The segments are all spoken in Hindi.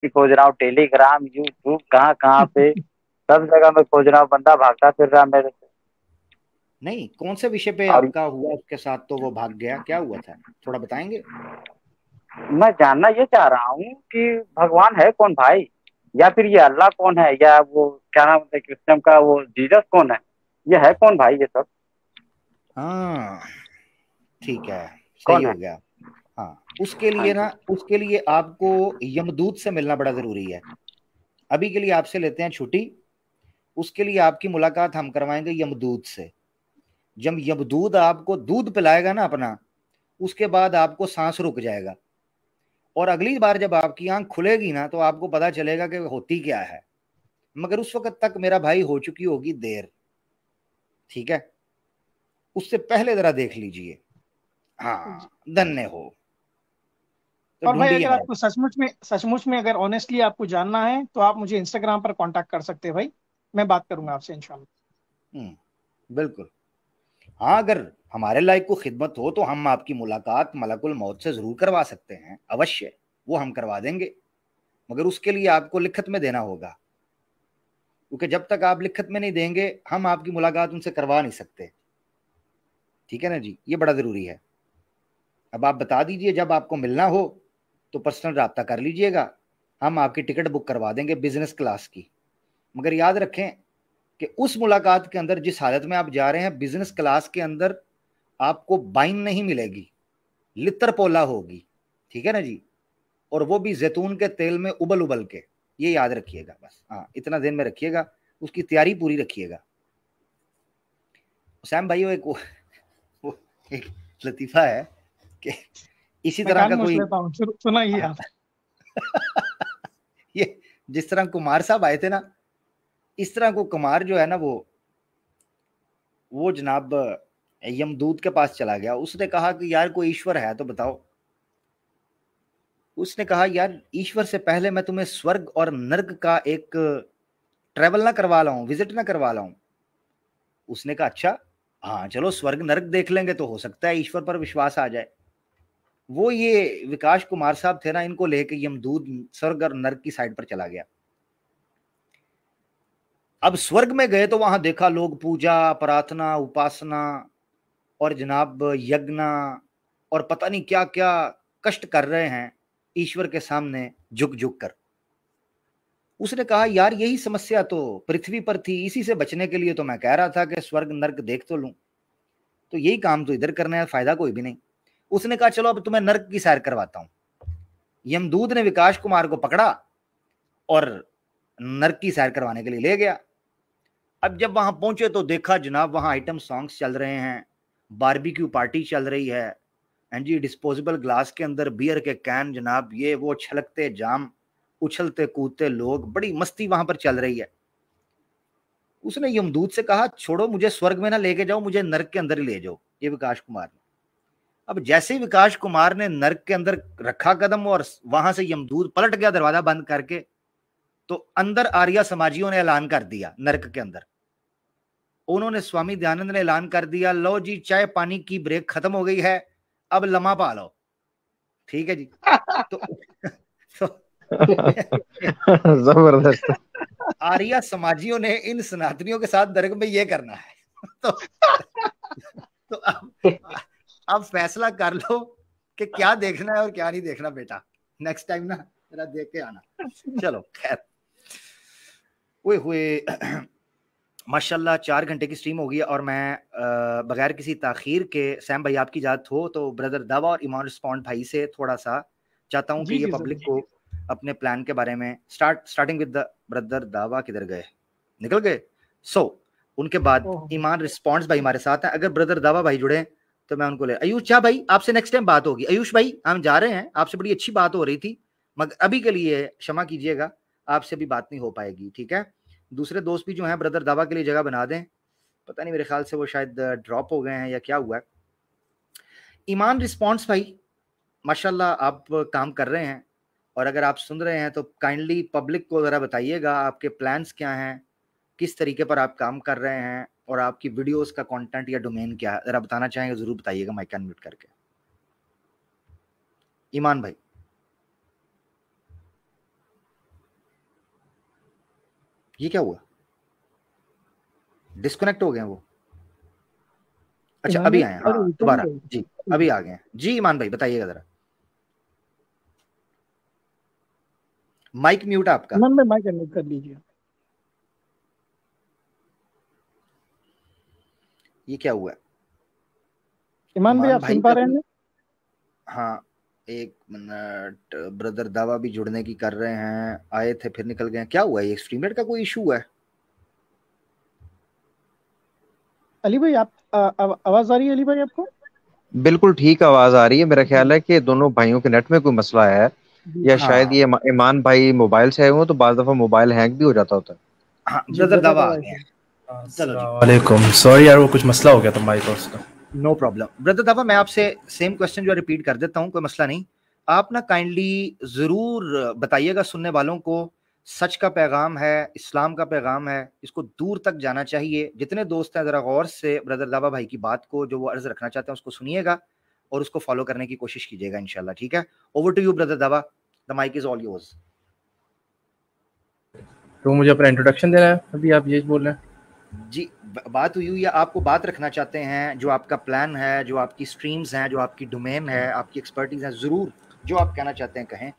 खोज रहा हूँ, टेलीग्राम, यूट्यूब, कहाँ कहाँ पे, सब जगह मैं खोज रहा हूँ, बंदा भागता फिर रहा मेरे से। नहीं, कौन से विषय पे और आपका हुआ उसके साथ तो वो भाग गया, क्या हुआ था, थोड़ा बताएंगे? मैं जानना ये चाह रहा हूँ कि भगवान है कौन भाई, या फिर ये अल्लाह कौन है, या वो क्या नाम है क्रिश्चियन का, वो जीसस कौन है कौन भाई ये सब? हाँ, ठीक है, सही कौन है? हो गया। हाँ, उसके हाँ लिए ना, जी। उसके लिए आपको यमदूत से मिलना बड़ा जरूरी है। अभी के लिए आपसे लेते हैं छुट्टी। उसके लिए आपकी मुलाकात हम करवाएंगे यमदूत से। जब यमदूत आपको दूध पिलाएगा ना अपना, उसके बाद आपको सांस रुक जाएगा, और अगली बार जब आपकी आंख खुलेगी ना तो आपको पता चलेगा कि होती क्या है। मगर उस वक्त तक मेरा भाई हो चुकी होगी देर। ठीक है, उससे पहले जरा देख लीजिए। हाँ, धन्य हो। तो और भाई ढूंढिए अगर मेरा। आपको सचमुच में अगर ऑनेस्टली आपको जानना है तो आप मुझे इंस्टाग्राम पर कांटेक्ट कर सकते हैं भाई। मैं बात करूंगा आपसे इंशाल्लाह। बिल्कुल। हाँ, अगर हमारे लायक को खिदमत हो तो हम आपकी मुलाकात मलकुल मौत से जरूर करवा सकते हैं, अवश्य, वो हम करवा देंगे। मगर उसके लिए आपको लिखत में देना होगा, क्योंकि जब तक आप लिखत में नहीं देंगे हम आपकी मुलाकात उनसे करवा नहीं सकते। ठीक है ना जी, ये बड़ा जरूरी है। अब आप बता दीजिए जब आपको मिलना हो तो पर्सनल रब्ता कर लीजिएगा, हम आपकी टिकट बुक करवा देंगे बिजनेस क्लास की। मगर याद रखें कि उस मुलाकात के अंदर जिस हालत में आप जा रहे हैं, बिजनेस क्लास के अंदर आपको बाइन नहीं मिलेगी, लितर पोला होगी। ठीक है ना जी, और वो भी जैतून के तेल में उबल उबल के। ये याद रखिएगा बस, हाँ, इतना ध्यान में रखिएगा, उसकी तैयारी पूरी रखिएगा। सैम भाई, वो एक लतीफा है कि इसी मैं तरह कान का मूछ कोई लेता हूँ, सुनाइए आप। ये जिस तरह कुमार साहब आए थे ना, इस तरह को कुमार जो है ना, वो जनाब यमदूत के पास चला गया। उसने कहा कि यार कोई ईश्वर है तो बताओ। उसने कहा यार ईश्वर से पहले मैं तुम्हें स्वर्ग और नर्क का एक ट्रेवल ना करवा लाऊं, विजिट ना करवा लाऊं। उसने कहा अच्छा, हाँ चलो स्वर्ग नर्क देख लेंगे तो हो सकता है ईश्वर पर विश्वास आ जाए। वो ये विकास कुमार साहब थे ना, इनको लेके यमदूत स्वर्ग और नर्क की साइड पर चला गया। अब स्वर्ग में गए तो वहां देखा लोग पूजा प्रार्थना उपासना और जनाब यज्ञ और पता नहीं क्या क्या कष्ट कर रहे हैं ईश्वर के सामने झुक झुक कर। उसने कहा यार यही समस्या तो पृथ्वी पर थी, इसी से बचने के लिए तो मैं कह रहा था कि स्वर्ग नर्क देख तो लूं, तो यही काम तो इधर करना है, फायदा कोई भी नहीं। उसने कहा चलो अब तुम्हें नर्क की सैर करवाता हूं। यमदूत ने विकास कुमार को पकड़ा और नर्क की सैर करवाने के लिए ले गया। अब जब वहां पहुंचे तो देखा जनाब वहां आइटम सॉन्ग्स चल रहे हैं, बारबेक्यू पार्टी चल रही है, एंड जी डिस्पोजेबल ग्लास के अंदर बियर के कैन जनाब, ये वो छलकते जाम, उछलते कूदते लोग, बड़ी मस्ती वहां पर चल रही है। उसने यमदूत से कहा छोड़ो मुझे स्वर्ग में ना लेके जाओ, मुझे नर्क के अंदर ही ले जाओ, ये विकास कुमार ने। अब जैसे ही विकास कुमार ने नर्क के अंदर रखा कदम और वहां से यमदूत पलट गया दरवाजा बंद करके, तो अंदर आर्या समाजियों ने ऐलान कर दिया नर्क के अंदर। उन्होंने, स्वामी दयानंद ने ऐलान कर दिया लो जी चाय पानी की ब्रेक खत्म हो गई है, अब लम्हा पा लो। ठीक है जी। तो, तो जबरदस्त। आर्या समाजियों ने इन सनातनियों के साथ नर्क में ये करना है। तो तो अब फैसला कर लो कि क्या देखना है और क्या नहीं देखना बेटा, नेक्स्ट टाइम ना जरा देख के आना। चलो खैर, ओए हुए माशाल्लाह 4 घंटे की स्ट्रीम हो गई और मैं बगैर किसी ताखीर के, सैम भाई आपकी इजाज़त हो तो ब्रदर दावा और ईमान रिस्पॉन्ड भाई से थोड़ा सा चाहता हूँ कि जी ये जी पब्लिक जरूर। को अपने प्लान के बारे में स्टार्टिंग विद द ब्रदर दावा, किधर गए, निकल गए। सो उनके बाद ओह। ईमान रिस्पॉन्ड्स भाई हमारे साथ हैं, अगर ब्रदर दावा भाई जुड़े तो मैं उनको ले। आयुष शाह भाई आपसे नेक्स्ट टाइम बात होगी। आयुष भाई हम जा रहे हैं, आपसे बड़ी अच्छी बात हो रही थी, मगर अभी के लिए क्षमा कीजिएगा, आपसे भी बात नहीं हो पाएगी। ठीक है, दूसरे दोस्त भी जो हैं ब्रदर दावा के लिए जगह बना दें, पता नहीं मेरे ख्याल से वो शायद ड्रॉप हो गए हैं या क्या हुआ है। ईमान रिस्पॉन्स भाई माशाल्लाह आप काम कर रहे हैं, और अगर आप सुन रहे हैं तो काइंडली पब्लिक को ज़रा बताइएगा आपके प्लान्स क्या हैं, किस तरीके पर आप काम कर रहे हैं, और आपकी वीडियोस का कंटेंट या डोमेन क्या है, ज़रा बताना चाहेंगे ज़रूर बताइएगा माइक अनम्यूट करके। ईमान भाई। ये क्या हुआ, डिस्कनेक्ट हो गए वो? अच्छा अभी आए हैं, हाँ दोबारा जी, अभी आ गए हैं जी। ईमान भाई बताइएगा जरा, माइक म्यूट आपका। ईमान भाई माइक अनम्यूट कर लीजिए। ये क्या हुआ? ईमान भाई आप सुन पा रहे हैं? हाँ एक मिनट, ब्रदर दावा भी जुड़ने की कर रहे हैं, आए थे फिर निकल गए, क्या हुआ? ये स्ट्रीमरेट का कोई इशू है? अली भाई आप आवाज आ रही है अली भाई आपको? बिल्कुल ठीक आवाज आ रही है। मेरा ख्याल है कि दोनों भाइयों के नेट में कोई मसला है, या हाँ, शायद ये ईमान भाई मोबाइल से आए हुए, तो बाज दफा मोबाइल हैंग भी हो जाता होता है। हाँ ब्रदर दावा आ गए हैं। चलो वालेकुम, सॉरी यार वो कुछ मसला हो गया था माइक और उसका। No problem. ब्रदर दावा मैं आपसे सेम क्वेश्चन जो रिपीट कर देता हूँ, कोई मसला नहीं। आप ना काइंडली जरूर बताइएगा सुनने वालों को, सच का पैगाम है, इस्लाम का पैगाम है, इसको दूर तक जाना चाहिए। जितने दोस्त हैं जरा गौर से ब्रदर दावा भाई की बात को, जो वो अर्ज रखना चाहते हैं उसको सुनिएगा और उसको फॉलो करने की कोशिश कीजिएगा इंशाल्लाह, ठीक है? Over to you brother Dawa, the mic is all yours. तो मुझे अपना इंट्रोडक्शन देना है अभी, आप ये बोल रहे हैं? जी बात हुई, या आपको बात रखना चाहते हैं, जो आपका प्लान है, जो आपकी स्ट्रीम्स हैं, जो आपकी डोमेन है, आपकी एक्सपर्टीज है, जरूर जो आप कहना चाहते हैं कहें।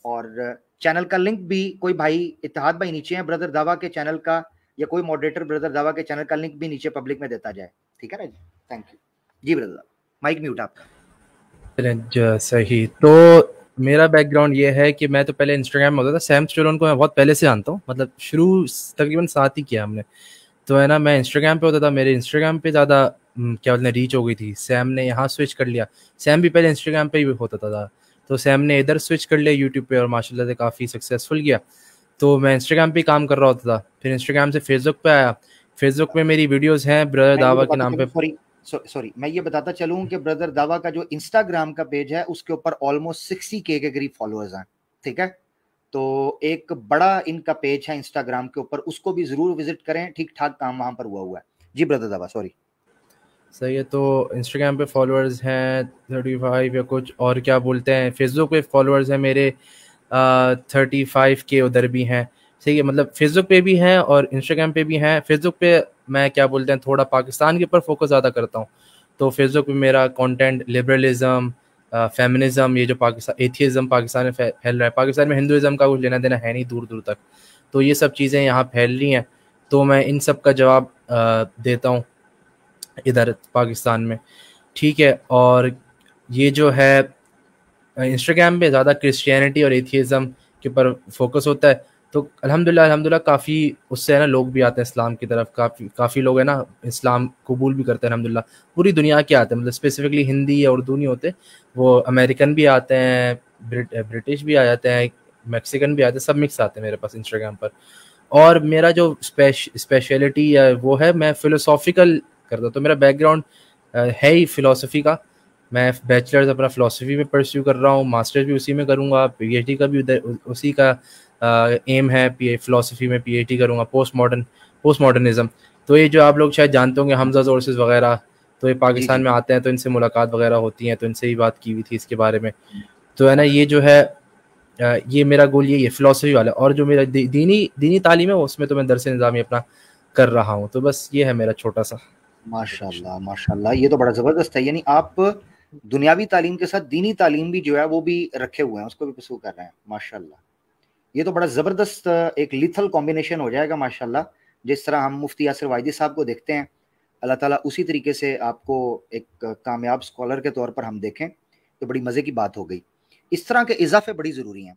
और चैनल का लिंक भी कोई भाई, इत्तेहाद भाई नीचे हैं ब्रदर दावा के चैनल का, या कोई मॉडरेटर ब्रदर दावा के चैनल का लिंक भी नीचे पब्लिक में देता जाए, ठीक है ना जी? थैंक यू जी ब्रदर, माइक म्यूट आपका। सही। तो मेरा बैकग्राउंड ये है कि मैं तो पहले इंस्टाग्राम में होता था। सैम स्टोलन को मैं बहुत पहले से जानता हूँ, मतलब शुरू तकरीबन साथ ही किया हमने, तो है ना। मैं इंस्टाग्राम पे होता था, मेरे इंस्टाग्राम पे ज़्यादा क्या बोलते हैं रीच हो गई थी। सैम ने यहाँ स्विच कर लिया, सैम भी पहले इंस्टाग्राम पे ही होता था, तो सैम ने इधर स्विच कर लिया यूट्यूब पे, और माशाल्लाह से काफ़ी सक्सेसफुल गया। तो मैं इंस्टाग्राम पे काम कर रहा होता था, फिर इंस्टाग्राम से फेसबुक पे आया। फेसबुक पे मेरी वीडियोज़ हैं ब्रदर दावा के नाम पे। सॉरी मैं ये बताता चलूं कि ब्रदर दावा का जो इंस्टाग्राम का पेज है उसके ऊपर ऑलमोस्ट 60K के करीब फॉलोअर्स हैं, ठीक है? तो एक बड़ा इनका पेज है इंस्टाग्राम के ऊपर, उसको भी जरूर विजिट करें, ठीक ठाक काम वहां पर हुआ है जी ब्रदर दावा। सॉरी सही है। तो इंस्टाग्राम पे फॉलोअर्स हैं 35 या कुछ, और क्या बोलते हैं फेसबुक पे फॉलोअर्स हैं मेरे 35K उधर भी हैं, सही है। मतलब फेसबुक पे भी हैं और इंस्टाग्राम पे भी हैं। फेसबुक पे मैं क्या बोलते हैं थोड़ा पाकिस्तान के ऊपर फोकस ज़्यादा करता हूँ, तो फेसबुक पे मेरा कंटेंट लिबरलिज्म, फेमिनिज्म, ये जो पाकिस्तान एथियज़म पाकिस्तान में फैल रहा है, पाकिस्तान में हिंदुइज्म का कुछ लेना देना है नहीं दूर दूर तक, तो ये सब चीज़ें यहाँ फैल रही हैं, तो मैं इन सब का जवाब देता हूँ इधर पाकिस्तान में, ठीक है। और ये जो है इंस्टाग्राम पे ज़्यादा क्रिश्चियनिटी और एथियज़म के ऊपर फोकस होता है, तो अल्हम्दुलिल्लाह काफ़ी उससे है ना लोग भी आते हैं इस्लाम की तरफ, काफ़ी लोग है ना इस्लाम कबूल भी करते हैं अल्हम्दुलिल्लाह। पूरी दुनिया के आते हैं, मतलब स्पेसिफिकली हिंदी या उर्दू नहीं होते, वो अमेरिकन भी आते हैं, ब्रिटिश भी आ जाते हैं, मैक्सिकन भी आते हैं, सब मिक्स आते हैं मेरे पास इंस्टाग्राम पर। और मेरा जो स्पेशलिटी वो है, मैं फ़िलोसॉफ़िकल करता हूँ, तो मेरा बैकग्राउंड है ही फ़िलासफ़ी का। मैं बैचलर्स अपना फ़िलासफ़ी में परस्यू कर रहा हूँ, मास्टर्स भी उसी में करूँगा, पीएचडी का भी उधर उसी का एम है, फ़िलासफ़ी में पीएचडी करूँगा, पोस्ट मॉडर्निज़म। तो ये जो आप लोग शायद जानते होंगे हमज़ा ज़ोरसिस वगैरह, तो ये पाकिस्तान में आते हैं, तो इनसे मुलाकात वगैरह होती हैं, तो इनसे ही बात की हुई थी इसके बारे में। तो है ना ये जो है ये मेरा गोल यही है फ़िलासफ़ी वाला। और जो मेरा दीनी तालीम है उसमें तो मैं दरस निज़ामी अपना कर रहा हूँ। तो बस ये है मेरा छोटा सा। माशाल्लाह माशाल्लाह, ये तो बड़ा ज़बरदस्त है। यानी आप दुनियावी तालीम के साथ दीनी तालीम भी जो है वो भी रखे हुए हैं, उसको भी परस्यू कर रहे हैं, माशाल्लाह। ये तो बड़ा ज़बरदस्त एक लिथल कॉम्बिनेशन हो जाएगा माशाल्लाह। जिस तरह हम मुफ्ती यासिर वाइदी साहब को देखते हैं, अल्लाह ताला उसी तरीके से आपको एक कामयाब स्कॉलर के तौर पर हम देखें, तो बड़ी मज़े की बात हो गई। इस तरह के इजाफे बड़ी ज़रूरी हैं,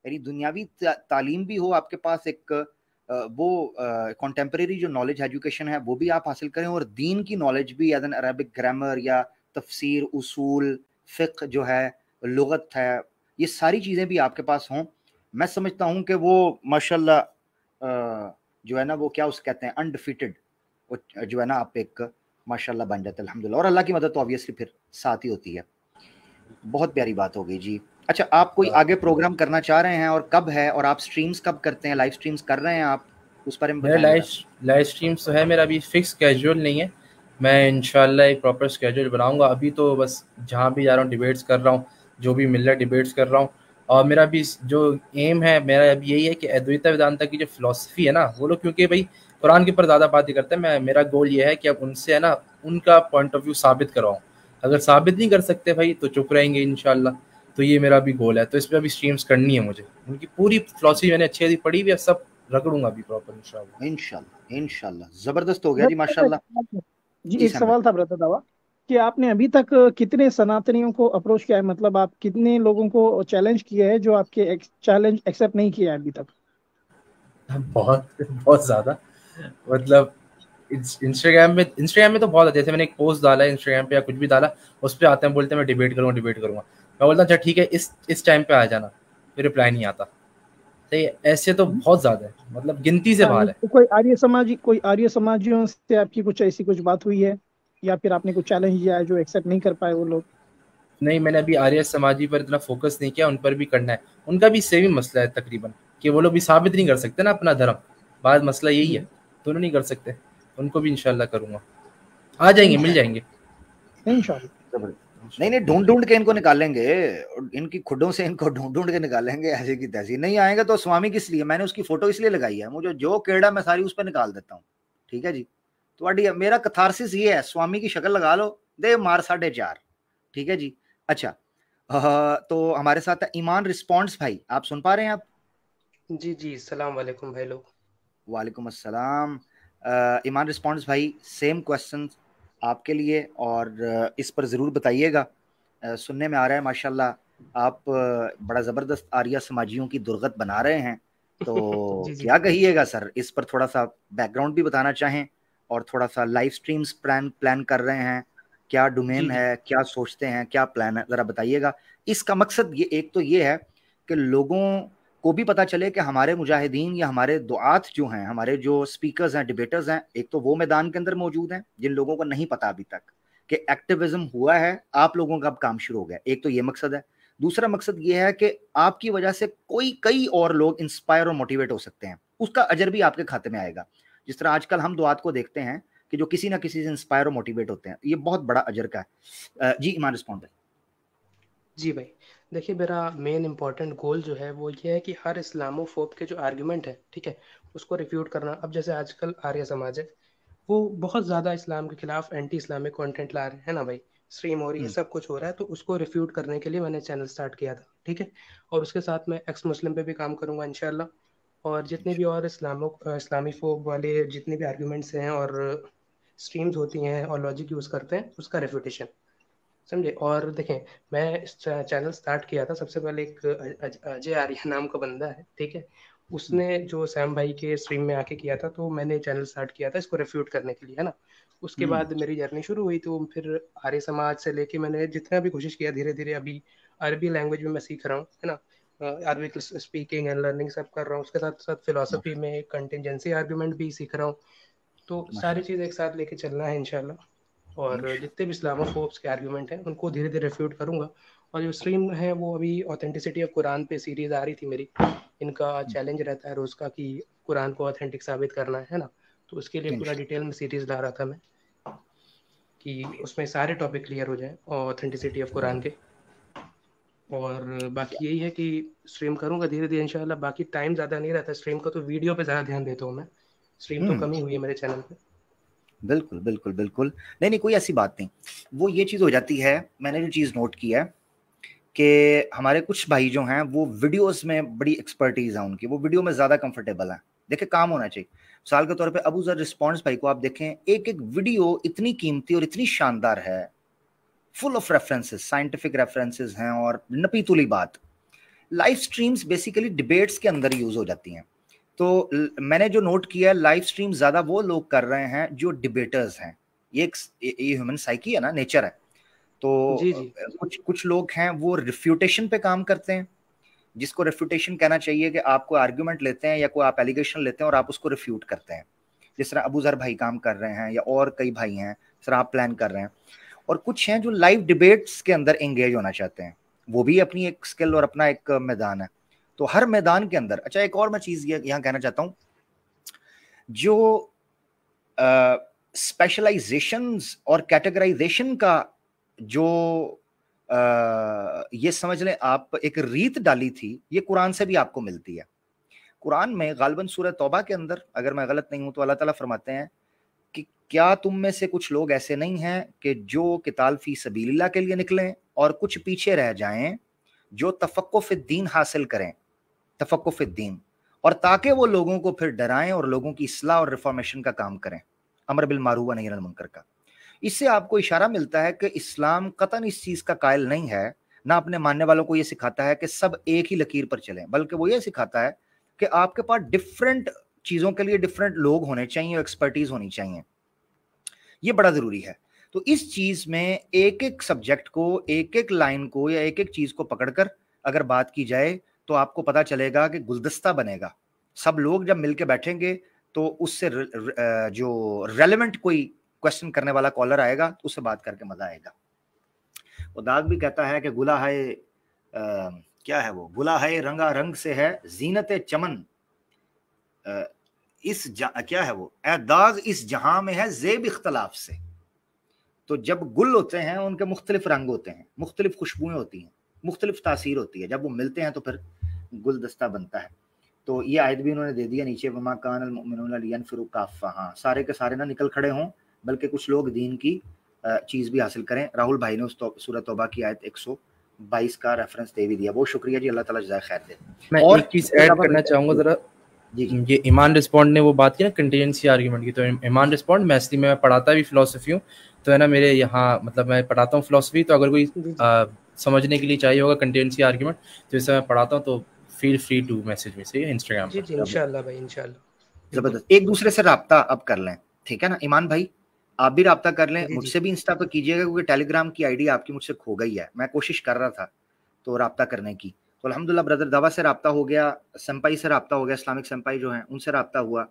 यानी दुनियावी तालीम भी हो आपके पास, एक वो कंटेम्प्रेरी जो नॉलेज एजुकेशन है वो भी आप हासिल करें, और दीन की नॉलेज भी, एज एन अरबिक ग्रामर या तफसीर, उसूल, फ़िक़्ह जो है, लुगत है, ये सारी चीज़ें भी आपके पास हों। मैं समझता हूँ कि वो माशाल्लाह जो है ना वो क्या उसे कहते हैं अनडिफीटेड, वो जो है ना आप एक माशाल्लाह बन जाते हैं अल्हम्दुलिल्लाह। और अल्लाह की मदद तो ऑब्वियसली फिर साथ ही होती है। बहुत प्यारी बात हो गई जी। अच्छा, आप कोई आगे प्रोग्राम करना चाह रहे हैं, और कब है, और आप स्ट्रीम्स कब करते हैं, लाइव स्ट्रीम्स कर रहे हैं आप, उस पर मेरा लाइव स्ट्रीम्स तो है, मेरा अभी फिक्स स्केड्यूल नहीं है, मैं इंशाल्लाह एक प्रॉपर स्केड्यूल बनाऊंगा। अभी तो बस जहाँ भी जा रहा हूँ डिबेट्स कर रहा हूँ, जो भी मिल रहा है डिबेट्स कर रहा हूँ, और मेरा भी जो एम है मेरा अभी यही है कि अद्वैत वेदांता की जो फिलॉसफी है ना, वो लोग क्योंकि भाई कुरान के ऊपर ज़्यादा बात ही करते हैं, मेरा गोल ये है कि अब उनसे है ना उनका पॉइंट ऑफ व्यू साबित करवाऊँ। अगर साबित नहीं कर सकते भाई तो चुप रहेंगे इंशाल्लाह। तो ये मेरा भी गोल है, तो इस पर अभी स्ट्रीम्स करनी है मुझे। उनकी पूरी फिलॉसफी मैंने अच्छी अच्छी पढ़ी हुई है, सब रगड़ूंगा अभी प्रॉपर इंशाल्लाह। इंशाल्लाह इंशाल्लाह, जबरदस्त हो गया जी, माशाल्लाह। जी जी एक सैम भाई। सवाल था ब्रदर दावा कि आपने अभी तक कितने सनातनियों को अप्रोच किया है, मतलब आप कितने लोगों को चैलेंज किए हैं जो आपके चैलेंज एक्सेप्ट नहीं किया है अभी तक? बहुत बहुत ज़्यादा, मतलब इंस्टाग्राम में तो बहुत है। जैसे मैंने एक पोस्ट डाला है इंस्टाग्राम पे या कुछ भी डाला, उस पर आते हैं बोलते हैं मैं डिबेट करूंगा। मैं बोलता हूँ अच्छा ठीक है, इस टाइम पे आ जाना, फिर रिप्लाई नहीं आता। सही है, ऐसे तो बहुत ज़्यादा है, मतलब गिनती से बाहर है। तो कोई आर्य समाजियों से आपकी कुछ ऐसी कुछ बात हुई है, या फिर आपने कुछ चैलेंज किया है जो एक्सेप्ट नहीं कर पाए वो लोग? नहीं, मैंने अभी आर्य समाजी पर इतना फोकस नहीं किया, उन पर भी करना है। उनका भी सेम ही मसला है तकरीबन, कि वो लोग भी साबित नहीं कर सकते ना अपना धर्म। बात मसला यही है, दोनों नहीं कर सकते। उनको भी इंशाल्लाह करूंगा, आ जाएंगे, मिल इंशाल्लाह जाएंगे इंशाल्लाह। जबरदस्त। नहीं नहीं, ढूंढ ढूंढ के इनको निकालेंगे, और इनकी खुडों से इनको ढूंढ ढूंढ के निकालेंगे ऐसे की तैसी। नहीं आएगा तो स्वामी किस लिए, मैंने उसकी फोटो इसलिए लगाई है, मुझे जो केड़ा मैं सारी उस पर निकाल देता हूँ। ठीक है जी, तो मेरा कथारसिस ये है, स्वामी की शक्ल लगा लो, दे मार 4.5। ठीक है जी। अच्छा, तो हमारे साथ है ईमान रिस्पॉन्स भाई, आप सुन पा रहे हैं आप? जी जी, सलाम वालेकुम भाई लोग। वालेकुम अस्सलाम। ईमान रिस्पॉन्स भाई, सेम क्वेश्चन आपके लिए, और इस पर ज़रूर बताइएगा। सुनने में आ रहा है माशाल्लाह आप बड़ा ज़बरदस्त आर्या समाजियों की दुर्गत बना रहे हैं, तो जी जी क्या कहिएगा सर, इस पर थोड़ा सा बैकग्राउंड भी बताना चाहें, और थोड़ा सा लाइव स्ट्रीम्स प्लान कर रहे हैं, क्या जी डोमेन जी। है, क्या सोचते हैं, क्या प्लान है, ज़रा बताइएगा। इसका मकसद ये एक तो ये है कि लोगों को भी पता चले कि हमारे मुजाहिदीन या हमारे दुआत जो हैं, हमारे जो स्पीकर्स हैं, डिबेटर्स हैं, एक तो वो मैदान के अंदर मौजूद हैं जिन लोगों को नहीं पता अभी तक कि एक्टिविज्म हुआ है, आप लोगों का अब काम शुरू हो गया। एक तो ये मकसद है। दूसरा मकसद ये है कि आपकी वजह से कई और लोग इंस्पायर और मोटिवेट हो सकते हैं, उसका अजर भी आपके खाते में आएगा। जिस तरह आजकल हम दुआत को देखते हैं कि जो किसी ना किसी से इंस्पायर और मोटिवेट होते हैं, ये बहुत बड़ा अजर का है। जी ईमान रिस्पॉन्ड। जी भाई, देखिए मेरा मेन इंपॉर्टेंट गोल जो है वो ये है कि हर इस्लामोफोब के जो आर्गुमेंट है, ठीक है, उसको रिफ्यूट करना। अब जैसे आजकल आर्य समाज है, वो बहुत ज़्यादा इस्लाम के खिलाफ एंटी इस्लामिक कंटेंट ला रहे हैं ना भाई, स्ट्रीम हो रही है, सब कुछ हो रहा है, तो उसको रिफ्यूट करने के लिए मैंने चैनल स्टार्ट किया था। ठीक है, और उसके साथ मैं एक्स मुस्लिम पे भी काम करूंगा इंशाल्लाह। और जितने भी और इस्लामी फोब वाले जितने भी आर्ग्यूमेंट्स हैं और स्ट्रीम्स होती हैं और लॉजिक यूज़ करते हैं, उसका रेफ्यूटेशन, समझे। और देखें, मैं इस चैनल स्टार्ट किया था सबसे पहले, एक अजय आर्य नाम का बंदा है, ठीक है, उसने जो सैम भाई के स्ट्रीम में आके किया था, तो मैंने चैनल स्टार्ट किया था इसको रिफ्यूट करने के लिए, है ना। उसके बाद मेरी जर्नी शुरू हुई, तो फिर आर्य समाज से लेके मैंने जितना भी कोशिश किया, धीरे धीरे अभी अरबी लैंग्वेज में मैं सीख रहा हूँ, है ना। अरबिक स्पीकिंग एंड लर्निंग सब कर रहा हूँ, उसके साथ साथ फिलोसफी में कंटिजेंसी आर्गुमेंट भी सीख रहा हूँ। तो सारी चीज़ एक साथ लेके चलना है इंशाल्लाह। और जितने भी इस्लामोफोब्स के आर्गुमेंट हैं उनको धीरे धीरे रिफ्यूट करूंगा। और जो स्ट्रीम है वो अभी ऑथेंटिसिटी ऑफ कुरान पे सीरीज आ रही थी मेरी, इनका चैलेंज रहता है रोज़ का कि कुरान को ऑथेंटिक साबित करना है ना। तो उसके लिए पूरा डिटेल में सीरीज ला रहा था मैं, कि उसमें सारे टॉपिक क्लियर हो जाए ऑथेंटिसिटी ऑफ कुरान के। और बाकी यही है कि स्ट्रीम करूंगा धीरे धीरे इंशाल्लाह। बाकी टाइम ज़्यादा नहीं रहता स्ट्रीम का, तो वीडियो पे ज़्यादा ध्यान देता हूँ मैं। स्ट्रीम तो कम ही हुई है मेरे चैनल पे। बिल्कुल बिल्कुल बिल्कुल, नहीं नहीं, कोई ऐसी बात नहीं। वो ये चीज़ हो जाती है, मैंने जो चीज़ नोट की है कि हमारे कुछ भाई जो हैं वो वीडियोस में बड़ी एक्सपर्टीज है उनकी, वो वीडियो में ज़्यादा कंफर्टेबल हैं। देखिए, काम होना चाहिए। मिसाल के तौर पे अबू ज़र रिस्पॉन्स भाई को आप देखें, एक एक वीडियो इतनी कीमती और इतनी शानदार है, full of references, scientific references हैं, और नपी तुली बात। लाइव स्ट्रीम्स बेसिकली डिबेट्स के अंदर यूज़ हो जाती हैं। तो मैंने जो नोट किया है, लाइव स्ट्रीम ज़्यादा वो लोग कर रहे हैं जो डिबेटर्स हैं। ये ह्यूमन साइकी है ना, नेचर है। जी तो जी कुछ लोग हैं वो रिफ्यूटेशन पे काम करते हैं, जिसको रिफ्यूटेशन कहना चाहिए कि आपको आर्ग्यूमेंट लेते हैं या कोई आप एलिगेशन लेते हैं और आप उसको रिफ्यूट करते हैं, जिस तरह अबू जर भाई काम कर रहे हैं, या और कई भाई हैं जिस तरह आप प्लान कर रहे हैं। और कुछ हैं जो लाइव डिबेट्स के अंदर एंगेज होना चाहते हैं, वो भी अपनी एक स्किल और अपना एक मैदान है। तो हर मैदान के अंदर, अच्छा एक और मैं चीज़ यहाँ कहना चाहता हूँ, जो स्पेशलाइजेशंस और कैटेगराइजेशन का जो ये समझ लें आप, एक रीत डाली थी, ये कुरान से भी आपको मिलती है। कुरान में गालिबन सूरह तौबा के अंदर, अगर मैं गलत नहीं हूं तो अल्लाह ताला फरमाते हैं कि क्या तुम में से कुछ लोग ऐसे नहीं हैं कि जो किताल फी सबीलिल्लाह के लिए निकलें और कुछ पीछे रह जाएं जो तफक्कुफ़िद्दीन हासिल करें, तफक्कुफ़िद्दीन, और ताकि वो लोगों को फिर डराएं और लोगों की इस्लाह और रिफॉर्मेशन का काम करें, अमर बिल मारूफ व नही अनिल मुनकर का। इससे आपको इशारा मिलता है कि इस्लाम कतन इस चीज का कायल नहीं है, ना अपने मानने वालों को यह सिखाता है कि सब एक ही लकीर पर चलें, बल्कि वो ये सिखाता है कि आपके पास डिफरेंट चीजों के लिए डिफरेंट लोग होने चाहिए, एक्सपर्टीज होनी चाहिए। ये बड़ा जरूरी है। तो इस चीज में एक एक सब्जेक्ट को, एक एक लाइन को या एक एक चीज को पकड़कर अगर बात की जाए तो आपको पता चलेगा कि गुलदस्ता बनेगा। सब लोग जब मिलके बैठेंगे तो उससे जो रेलेवेंट कोई क्वेश्चन करने वाला कॉलर आएगा तो उससे बात करके मजा आएगा। वो दाग भी कहता है कि गुला है, क्या है वो, गुला है रंगा रंग से है जीनत चमन, क्या है वो, ए दाग इस जहां में है जेब इख्तलाफ से। तो जब गुल होते हैं उनके मुख्तलिफ रंग होते हैं, मुख्तलिफ खुशबुएं होती हैं, मुख्तलिफ तासीर होती है, जब वो मिलते हैं तो फिर गुलदस्ता बनता है। तो ये आयत भी उन्होंने दे दिया नीचे, वमा कानल मुमिनूना लियनफिरू काफ़ा, हाँ सारे के सारे ना निकल खड़े हों, बल्कि कुछ लोग दीन की चीज़ भी हासिल करें। राहुल भाई ने उस सूरह तौबा की आयत 122 का रेफरेंस दे भी दिया, बहुत शुक्रिया जी, अल्लाह ताला जज़ाए खैर दे। मैं और एक चीज़ ऐड करना चाहूँगा ज़रा, जी ये ईमान रिस्पॉन्ड ने वो बात की ना कंटीजेंसी आर्ग्यूमेंट की, तो ईमान रिस्पॉन्ड मैं असली में पढ़ाता भी फिलोसफी हूँ, तो है ना मेरे यहाँ मतलब मैं पढ़ाता हूँ फिलोसफी, तो अगर कोई समझने के लिए चाहिए होगा कंटीजेंसी आर्ग्यूमेंट तो इसे मैं पढ़ाता हूँ, तो फील फ्री टू मैसेज में से इंस्टाग्राम पर। जी इंशाल्लाह भाई, इंशाल्लाह जबरदस्त। एक दूसरे से राब्ता अब कर लें, ठीक है ना ईमान भाई, आप भी राब्ता कर लें, मुझसे भी इंस्टा पर कीजिएगा क्योंकि टेलीग्राम की आईडी आपकी मुझसे खो गई है, मैं कोशिश कर रहा था तो राब्ता करने की, तो अल्हम्दुलिल्लाह ब्रदर दावा से राब्ता हो गया, सेम्पाई से राब्ता हो गया, इस्लामिक सेम्पाई जो हैं उनसे राब्ता हुआ,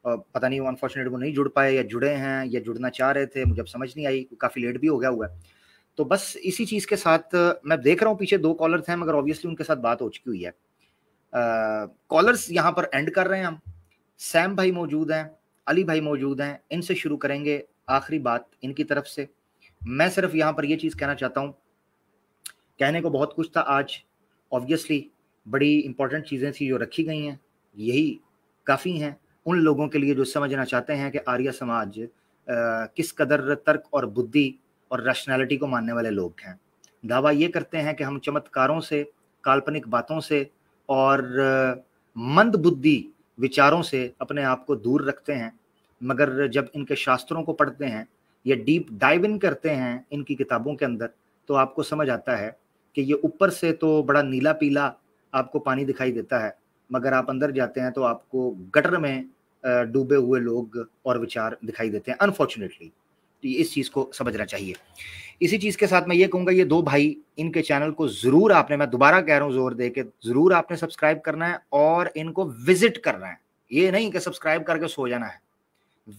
और पता नहीं वो अनफॉर्चुनेट वो नहीं जुड़ पाए या जुड़े हैं या जुड़ना चाह रहे थे, मुझे अब समझ नहीं आई, काफ़ी लेट भी हो गया हुआ है। तो बस इसी चीज़ के साथ मैं देख रहा हूँ पीछे 2 कॉलर थे मगर ऑब्वियसली उनके साथ बात हो चुकी हुई है। कॉलर्स यहाँ पर एंड कर रहे हैं हम। सैम भाई मौजूद हैं, अली भाई मौजूद हैं, इनसे शुरू करेंगे आखिरी बात इनकी तरफ से। मैं सिर्फ यहाँ पर ये चीज़ कहना चाहता हूँ, कहने को बहुत कुछ था आज, ऑब्वियसली बड़ी इंपॉर्टेंट चीज़ें थी जो रखी गई हैं, यही काफ़ी हैं उन लोगों के लिए जो समझना चाहते हैं कि आर्य समाज किस कदर तर्क और बुद्धि और रैशनैलिटी को मानने वाले लोग हैं। दावा ये करते हैं कि हम चमत्कारों से, काल्पनिक बातों से और मंद बुद्धि विचारों से अपने आप को दूर रखते हैं, मगर जब इनके शास्त्रों को पढ़ते हैं या डीप डाइव इन करते हैं इनकी किताबों के अंदर तो आपको समझ आता है कि ये ऊपर से तो बड़ा नीला पीला आपको पानी दिखाई देता है, मगर आप अंदर जाते हैं तो आपको गटर में डूबे हुए लोग और विचार दिखाई देते हैं अनफॉर्चुनेटली। तो इस चीज़ को समझना चाहिए। इसी चीज़ के साथ मैं ये कहूँगा, ये 2 भाई, इनके चैनल को ज़रूर आपने, मैं दोबारा कह रहा हूँ जोर दे के, ज़रूर आपने सब्सक्राइब करना है और इनको विजिट करना है। ये नहीं कि सब्सक्राइब करके सो जाना है,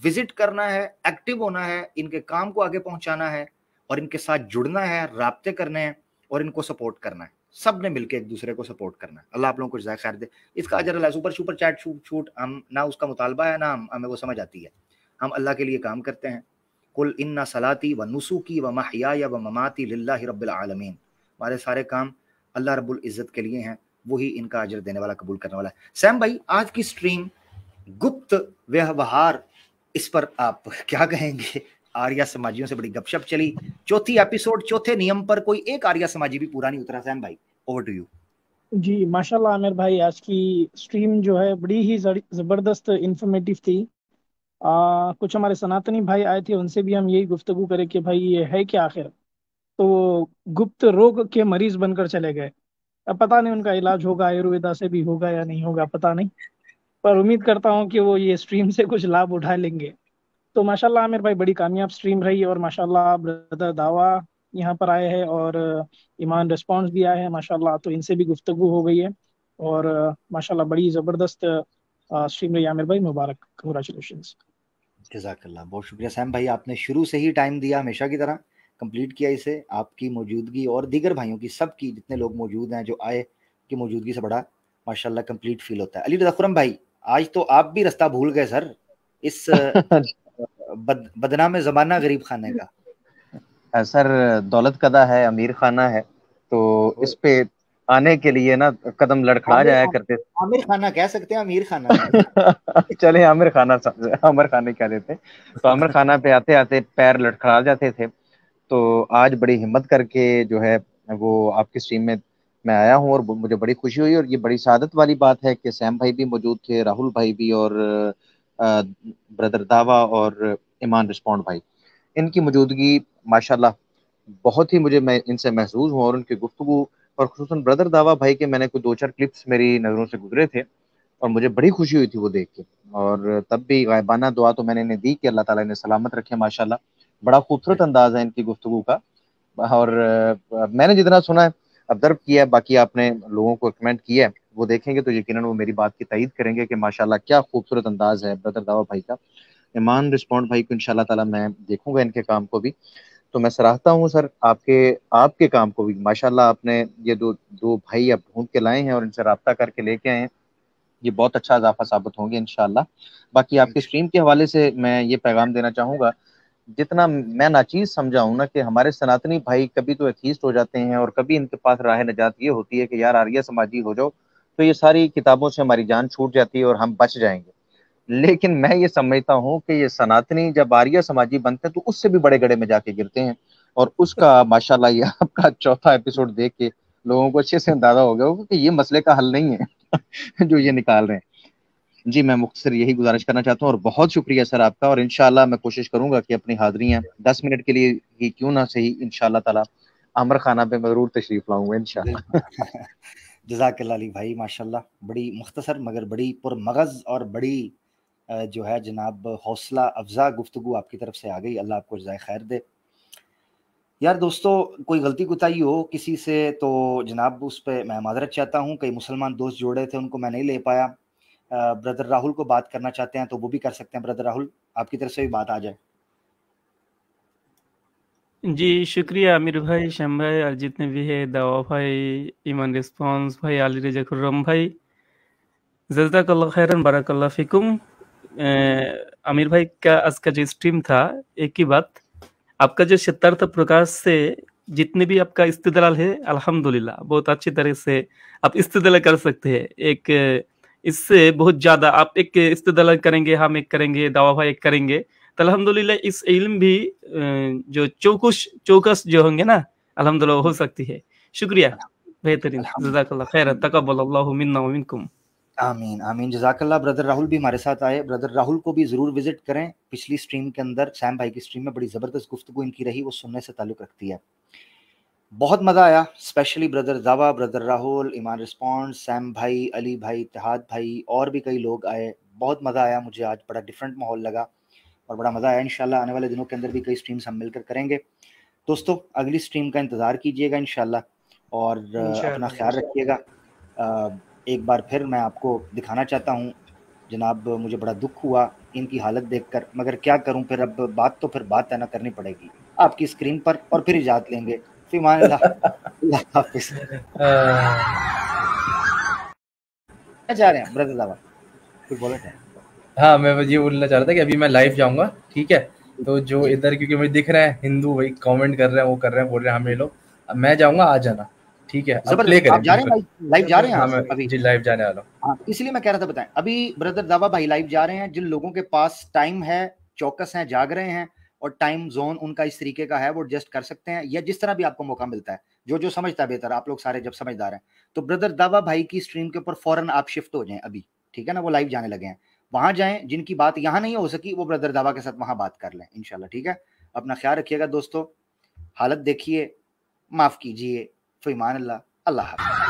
विजिट करना है, एक्टिव होना है, इनके काम को आगे पहुंचाना है और इनके साथ जुड़ना है, राब्ते करने हैं और इनको सपोर्ट करना है। सब ने मिलकर एक दूसरे को सपोर्ट करना है। अल्लाह आप लोगों को जज़ाए खैर दे। इसका अजर अल्लाह, सुपर चैट छूट हम ना उसका मुतालबा है ना हमें वो समझ आती है। हम अल्लाह के लिए काम करते हैं। कुल इन्ना सलाती व नुसुकी व महयाया व ममाती लिल्लाहि रब्बिल आलमीन, हमारे सारे काम अल्लाह रब्बुल इज़्ज़त के लिए हैं, वही इनका अजर देने वाला, कबूल करने वाला है। सैम भाई, आज की स्ट्रीम गुप्त व्यवहार, इस पर आप क्या कहेंगे? आर्या समाजियों से बड़ी गपशप चली, चौथी एपिसोड, चौथे नियम पर कोई एक आर्या समाजी भी पूरा नहीं उतरा। सैम भाई, ओवर टू यू। जी माशाल्लाह आमिर भाई, आज की स्ट्रीम जो है बड़ी ही जबरदस्त इंफॉर्मेटिव थी। कुछ हमारे सनातनी भाई आए थे, उनसे भी हम यही गुफ्तगू करें कि भाई ये है क्या आखिर, तो गुप्त रोग के मरीज बनकर चले गए। अब पता नहीं उनका इलाज होगा आयुर्वेदा से भी होगा या नहीं होगा, पता नहीं, पर उम्मीद करता हूँ कि वो ये स्ट्रीम से कुछ लाभ उठा लेंगे। तो माशाल्लाह आमिर भाई, बड़ी कामयाब स्ट्रीम रही और माशाल्लाह ब्रदर दावा यहाँ पर आए हैं और ईमान रिस्पॉन्स भी आए हैं माशाल्लाह, तो इनसे भी गुफ्तगू हो गई है और माशाल्लाह बड़ी ज़बरदस्त स्ट्रीम रही आमिर भाई, मुबारक, कंग्रेचुलेशंस। जज़ाकल्लाह, बहुत शुक्रिया सैम भाई, आपने शुरू से ही टाइम दिया, हमेशा की तरह कंप्लीट किया इसे। आपकी मौजूदगी और दीगर भाइयों की, सबकी, जितने लोग मौजूद हैं जो आए, की मौजूदगी से बड़ा माशाल्लाह कंप्लीट फील होता है। अली रज़ा खुरम भाई, आज तो आप भी रास्ता भूल गए सर, इस बदनाम ज़माना गरीब खाने का। सर दौलत कदा है, अमीर खाना है, तो इस पे आने के लिए ना कदम लड़खड़ा जाया करते थे। आमिर खाना कह सकते हैं, अमीर खाना नहीं। चले आमिर खाना, आमिर खाना कह देते। तो आमिर खाना पे आते आते पैर लड़खड़ा जाते थे। तो आज बड़ी हिम्मत करके जो है वो आपकी स्ट्रीम में मैं आया हूँ, और मुझे बड़ी खुशी हुई, और ये बड़ी सादत वाली बात है कि सैम भाई भी मौजूद थे, राहुल भाई भी, और ब्रदर दावा और ईमान रिस्पॉन्ड भाई, इनकी मौजूदगी माशाल्लाह बहुत ही मुझे, मैं इनसे महसूस हूँ, और उनकी गुफ्तगू, और खुसूसन ब्रदर दावा भाई के मैंने कोई 2-4 क्लिप्स मेरी नज़रों से गुजरे थे, और मुझे बड़ी खुशी हुई थी वो देख के। और तब भी गायबाना दुआ तो मैंने इन्हें दी कि अल्लाह ताला इन्हें सलामत रखे माशाल्लाह। बड़ा खूबसूरत अंदाज है इनकी गुफ्तगू का। और मैंने जितना सुना है, ऑब्जर्व किया है, बाकी आपने लोगों को कमेंट किया है, वो देखेंगे तो यकीनन वो मेरी बात की तायीद करेंगे कि माशाल्लाह क्या खूबसूरत अंदाज है ब्रदर दावा भाई का। ईमान रिस्पॉन्ड भाई को इंशाल्लाह ताला मैं देखूंगा इनके काम को भी। तो मैं सराहता हूँ सर आपके आपके काम को भी माशाल्लाह। आपने ये दो दो भाई आप ढूंढ के लाए हैं और इनसे रब्ता करके लेके आए हैं, ये बहुत अच्छा इजाफा साबित होंगे इंशाल्लाह। बाकी आपके स्ट्रीम के हवाले से मैं ये पैगाम देना चाहूँगा, जितना मैं नाचीज समझा हूं ना कि हमारे सनातनी भाई कभी तो एथीस्ट हो जाते हैं, और कभी इनके पास राह नजात ये होती है कि यार आर्य समाजी हो जाओ, तो ये सारी किताबों से हमारी जान छूट जाती है और हम बच जाएंगे। लेकिन मैं ये समझता हूँ कि ये सनातनी जब आर्य समाजी बनते हैं तो उससे भी बड़े गड्ढे में जाके गिरते हैं। और उसका माशाल्लाह ये आपका चौथा एपिसोड देख के लोगों को अच्छे से अंदाजा हो गया होगा कि ये मसले का हल नहीं है जो ये निकाल रहे हैं। जी मैं मुख्तसर यही गुजारिश करना चाहता हूँ, और बहुत शुक्रिया सर आपका। और इंशाल्लाह मैं कोशिश करूंगा कि अपनी हाजिरियां 10 मिनट के लिए ही क्यों ना सही इंशाल्लाह ताला आमर खाना पे मैं जरूर तशरीफ लाऊंगा इंशाल्लाह। जज़ाकल्लाह अली भाई, माशाल्लाह बड़ी मुख्तसर मगर बड़ी पुरमगज़ और बड़ी जो है जनाब हौसला अफजा गुफ्तगू आपकी तरफ से आ गई। अल्लाह आपको जज़ाए खैर दे। यार दोस्तों, कोई गलती कुताही हो किसी से तो जनाब उस पर मैं माजरत चाहता हूँ। कई मुसलमान दोस्त जोड़े थे, उनको मैं नहीं ले पाया। ब्रदर राहुल को बात करना चाहते हैं तो वो भी कर सकते हैं। ब्रदर राहुल, आपकी तरफ से भी बात आ जाए। जी शुक्रिया आमिर भाई, श्याम भाई और जितने भी है, दावा भाई, ईमान रिस्पॉन्स भाई, अली रजा खुर्रम भाई, जज़ाकल्लाह खैरन, बारकल्लाह फिकुम। आमिर भाई का आज का जो स्ट्रीम था, एक ही बात, आपका जो शतार्थ प्रकाश से जितने भी आपका इस्तेदलाल है, अल्हम्दुलिल्लाह बहुत अच्छी तरह से आप इस्तेदलाल कर सकते हैं। एक इससे बहुत ज़्यादा आप एक इस्तेदलाल करेंगे, हम एक करेंगे, दावा भाई एक करेंगे, तो अल्हम्दुलिल्लाह इस इल्म भी जो चौकस जो होंगे ना, अल्हम्दुलिल्लाह हो सकती है। शुक्रिया, बेहतरीन, जज़ाकल्लाह खैर, तक़ब्बलल्लाहु मिन्ना व मिनकुम। आमीन आमीन, जज़ाकल्लाह। ब्रदर राहुल भी हमारे साथ आए। ब्रदर राहुल को भी ज़रूर विजिट करें। पिछली स्ट्रीम के अंदर सैम भाई की स्ट्रीम में बड़ी ज़बरदस्त गुफ्तगू इनकी रही, वो सुनने से ताल्लुक़ रखती है। बहुत मज़ा आया, स्पेशली ब्रदर दावा, ब्रदर राहुल, ईमान रिस्पॉन्ड, सैम भाई, अली भाई, इत्तेहाद भाई, और भी कई लोग आए। बहुत मज़ा आया मुझे आज, बड़ा डिफरेंट माहौल लगा और बड़ा मज़ा आया। इंशाल्लाह आने वाले दिनों के अंदर भी कई स्ट्रीम्स हम मिलकर करेंगे। दोस्तों, अगली स्ट्रीम का इंतज़ार कीजिएगा इंशाल्लाह, और अपना ख्याल रखिएगा। एक बार फिर मैं आपको दिखाना चाहता हूँ जनाब, मुझे बड़ा दुख हुआ इनकी हालत देखकर, मगर क्या करूँ फिर, अब बात है ना, करनी पड़ेगी आपकी स्क्रीन पर, और फिर इजाज़त लेंगे। फ़िमान अल्लाह, अल्लाह हाफ़िज़। जा रहे हैं ब्रदर दावा, कुछ बोला था? हाँ, मैं ये बोलना चाह रहा था कि अभी मैं लाइव जाऊंगा, ठीक है? तो जो इधर, क्योंकि मुझे दिख रहा है हिंदू भाई कमेंट कर रहे हैं, वो कर रहे हैं, बोल रहे हैं हम ये लोग, मैं जाऊंगा, आ जाना, ठीक है? अब प्ले करें। आप जा रहे हैं लाइव जा रहे हैं? हाँ, मैं अभी जी लाइव जाने वाला हूँ। हाँ, इसलिए मैं कह रहा था बताएं, अभी ब्रदर दावा भाई लाइव जा रहे हैं। जिन लोगों के पास टाइम है, चौकस हैं, जाग रहे हैं, और टाइम जोन उनका इस तरीके का है, वो एडजस्ट कर सकते हैं, या जिस तरह भी आपको मौका मिलता है, जो जो समझता है बेहतर। आप लोग सारे जब समझदार हैं तो ब्रदर दावा भाई की स्ट्रीम के ऊपर फौरन आप शिफ्ट हो जाएं अभी, ठीक है ना? वो लाइव जाने लगे हैं, वहां जाएं। जिनकी बात यहाँ नहीं हो सकी वो ब्रदर दावा के साथ वहां बात कर लें इंशाल्लाह, ठीक है? अपना ख्याल रखिएगा दोस्तों, हालत देखिए, माफ कीजिए, फ़िमान अल्लाह, अल्लाह हाफ़िज़।